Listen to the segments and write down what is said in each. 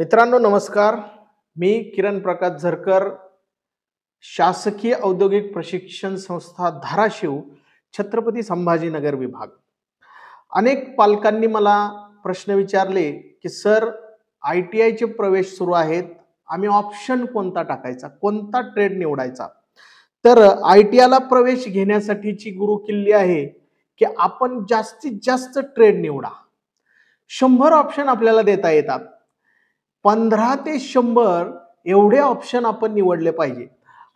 मित्रांनो नमस्कार. मी किरण प्रकाश झरकर, शासकीय औद्योगिक प्रशिक्षण संस्था धाराशिव, छत्रपती संभाजीनगर विभाग. अनेक पालकांनी मला प्रश्न विचारले की सर, ITI चे प्रवेश सुरू आहेत, आम्ही ऑप्शन कोणता टाकायचा, कोणता ट्रेड निवडायचा. तर ITI ला प्रवेश घेण्यासाठीची गुरुकिल्ली आहे की आपण जास्तीत जास्त ट्रेड निवडा. 100 ऑप्शन आपल्याला देता येतात. 15 ते 100 एवढे ऑप्शन आपण निवडले पाहिजे.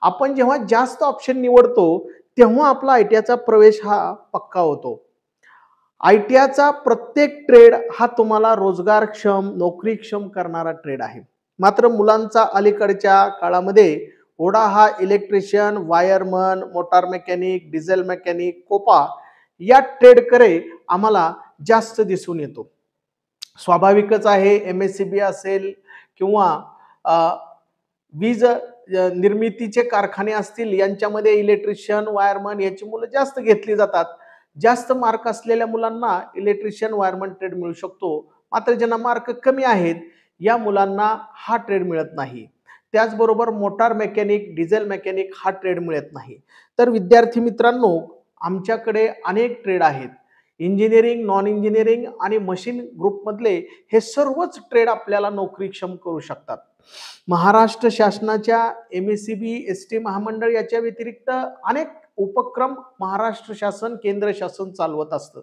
आपण जेव्हा जास्त ऑप्शन निवडतो तेव्हा आपला ITI चा प्रवेश हा पक्का होतो. ITI चा प्रत्येक ट्रेड हा तुम्हाला रोजगारक्षम, नोकरीक्षम करणारा ट्रेड आहे. मात्र मुलांचा अलीकडच्या काळामध्ये ओढा हा electrician, wireman, motor mechanic, diesel mechanic, COPA या ट्रेडकडे आम्हाला जास्त दिसून येतो. स्वाभाविकच आहे, MSCB असेल किंवा वीज निर्मितीचे कारखाने असतील, यांच्यामध्ये इलेक्ट्रिशियन, वायरमन याची मुलं जास्त घेतली जातात. जास्त मार्क असलेल्या मुलांना इलेक्ट्रिशियन, वायरमन ट्रेड मिळू शकतो. मात्र ज्यांना मार्क कमी आहेत या मुलांना हा ट्रेड मिळत नाही. त्याचबरोबर मोटार मेकॅनिक, डिझेल मेकॅनिक हा ट्रेड मिळत नाही. तर विद्यार्थी मित्रांनो, आमच्याकडे अनेक ट्रेड आहेत. इंजिनिअरिंग, नॉन इंजिनिअरिंग आणि मशीन ग्रुपमधले हे सर्वच ट्रेड आपल्याला नोकरीक्षम करू शकतात. महाराष्ट्र शासनाच्या MSCB, ST महामंडळ याच्या व्यतिरिक्त अनेक उपक्रम महाराष्ट्र शासन, केंद्र शासन चालवत असतं.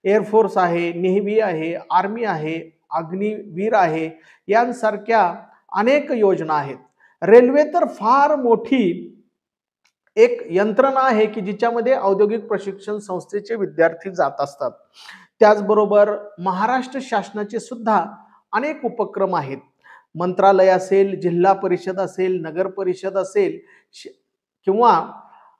एअरफोर्स आहे, नेव्ही आहे, आर्मी आहे, अग्निवीर आहे, यांसारख्या अनेक योजना आहेत. रेल्वे तर फार मोठी एक यंत्रणा आहे की जिच्यामध्ये औद्योगिक प्रशिक्षण संस्थेचे विद्यार्थी जात असतात. त्याचबरोबर महाराष्ट्र शासनाचे सुद्धा अनेक उपक्रम आहेत. मंत्रालय असेल, जिल्हा परिषद असेल, नगर परिषद असेल किंवा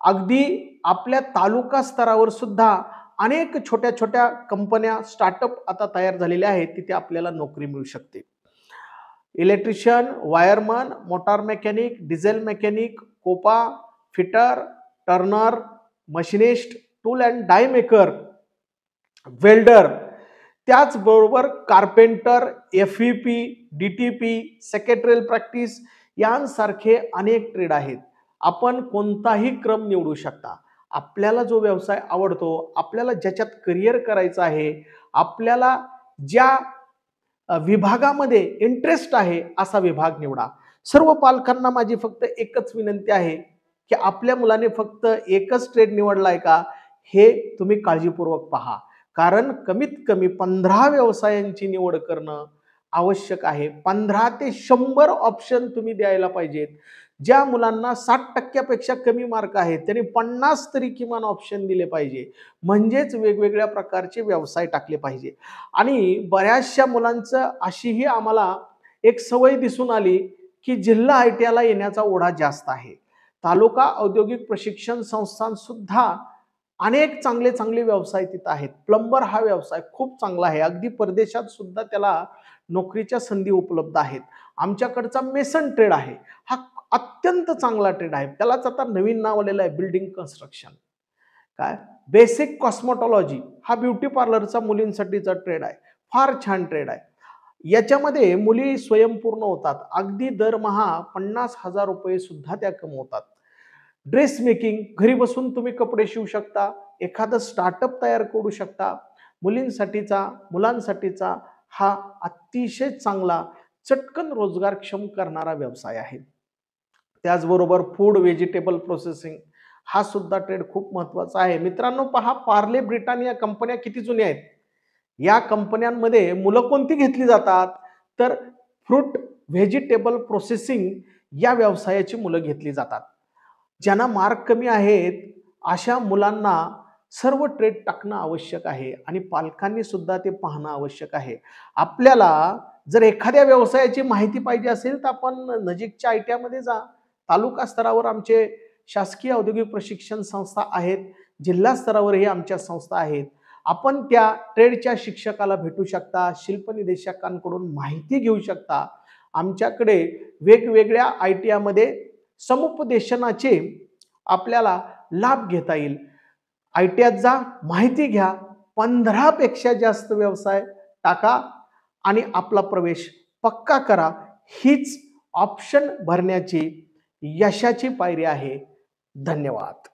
अगदी आपल्या तालुका स्तरावर सुद्धा अनेक छोट्या छोट्या कंपन्या, स्टार्टअप आता तयार झालेल्या आहेत, तिथे आपल्याला नोकरी मिळू शकते. Electrician, wireman, motor mechanic, diesel mechanic, COPA, fitter, turner, machinist, tool and die maker, welder, त्याचबरोबर carpenter, FEP, DTP, secretarial practice यांसारखे अनेक ट्रेड आहेत. आपण कोणताही क्रम निवडू शकता. आपल्याला जो व्यवसाय आवडतो, आपल्याला ज्याच्यात करिअर करायचं आहे, आपल्याला ज्या विभागामध्ये इंटरेस्ट आहे असा विभाग निवडा. सर्व पालकांना माझी फक्त एकच विनंती आहे की आपल्या मुलाने फक्त एकच ट्रेड निवडलाय का हे तुम्ही काळजीपूर्वक पहा. कारण कमीत कमी 15 व्यवसायांची निवड करणं आवश्यक आहे. 15 ते 100 ऑप्शन तुम्ही द्यायला पाहिजेत. ज्या मुलांना 60% कमी मार्क आहेत त्यांनी 50 तरी किमान ऑप्शन दिले पाहिजे. म्हणजेच वेगवेगळ्या प्रकारचे व्यवसाय टाकले पाहिजे. आणि बऱ्याचशा मुलांचं अशीही आम्हाला एक सवय दिसून आली की जिल्हा ITI ला येण्याचा ओढा जास्त आहे. तालुका औद्योगिक प्रशिक्षण संस्थांसुद्धा अनेक चांगले चांगले व्यवसाय तिथं आहेत. प्लंबर हा व्यवसाय खूप चांगला आहे. अगदी परदेशात सुद्धा त्याला नोकरीच्या संधी उपलब्ध आहेत. आमच्याकडचा मेसन ट्रेड आहे, हा अत्यंत चांगला ट्रेड आहे. त्यालाच आता नवीन नाव आलेलं आहे, बिल्डिंग कन्स्ट्रक्शन. काय बेसिक कॉस्मेटॉलॉजी हा ब्युटी पार्लरचा मुलींसाठीचा ट्रेड आहे. फार छान ट्रेड आहे. याच्यामध्ये मुली स्वयंपूर्ण होतात. अगदी दरमहा 50,000 रुपये सुद्धा त्या कमवतात. ड्रेस मेकिंग, घरी बसून तुम्ही कपडे शिवू शकता, एखादं स्टार्टअप तयार करू शकता. मुलींसाठीचा, मुलांसाठीचा हा अतिशय चांगला, चटकन रोजगारक्षम करणारा व्यवसाय आहे. त्याचबरोबर फूड व्हेजिटेबल प्रोसेसिंग हा सुद्धा ट्रेड खूप महत्त्वाचा आहे. मित्रांनो पहा, पार्ले, ब्रिटानिया कंपन्या किती जुन्या आहेत. या कंपन्यांमध्ये मुलं कोणती घेतली जातात तर फ्रूट व्हेजिटेबल प्रोसेसिंग या व्यवसायाची मुलं घेतली जातात. ज्यांना मार्क कमी आहेत अशा मुलांना सर्व ट्रेड टाकणं आवश्यक आहे आणि पालकांनी सुद्धा ते पाहणं आवश्यक आहे. आपल्याला जर एखाद्या व्यवसायाची माहिती पाहिजे असेल तर आपण नजीकच्या ITI मध्ये जा. तालुका स्तरावर आमचे शासकीय औद्योगिक प्रशिक्षण संस्था आहेत, जिल्हा स्तरावरही आमच्या संस्था आहेत. आपण त्या ट्रेडच्या शिक्षकाला भेटू शकता, शिल्पनिदेशकांकडून माहिती घेऊ शकता. आमच्याकडे वेगवेगळ्या ITI मध्ये समुपदेशनाचे आपल्याला लाभ घेता येईल. ITI जा, माहिती घ्या, 15 पेक्षा जास्त व्यवसाय टाका आणि आपला प्रवेश पक्का करा. हीच ऑप्शन भरण्याची यशाची पायरी आहे. धन्यवाद.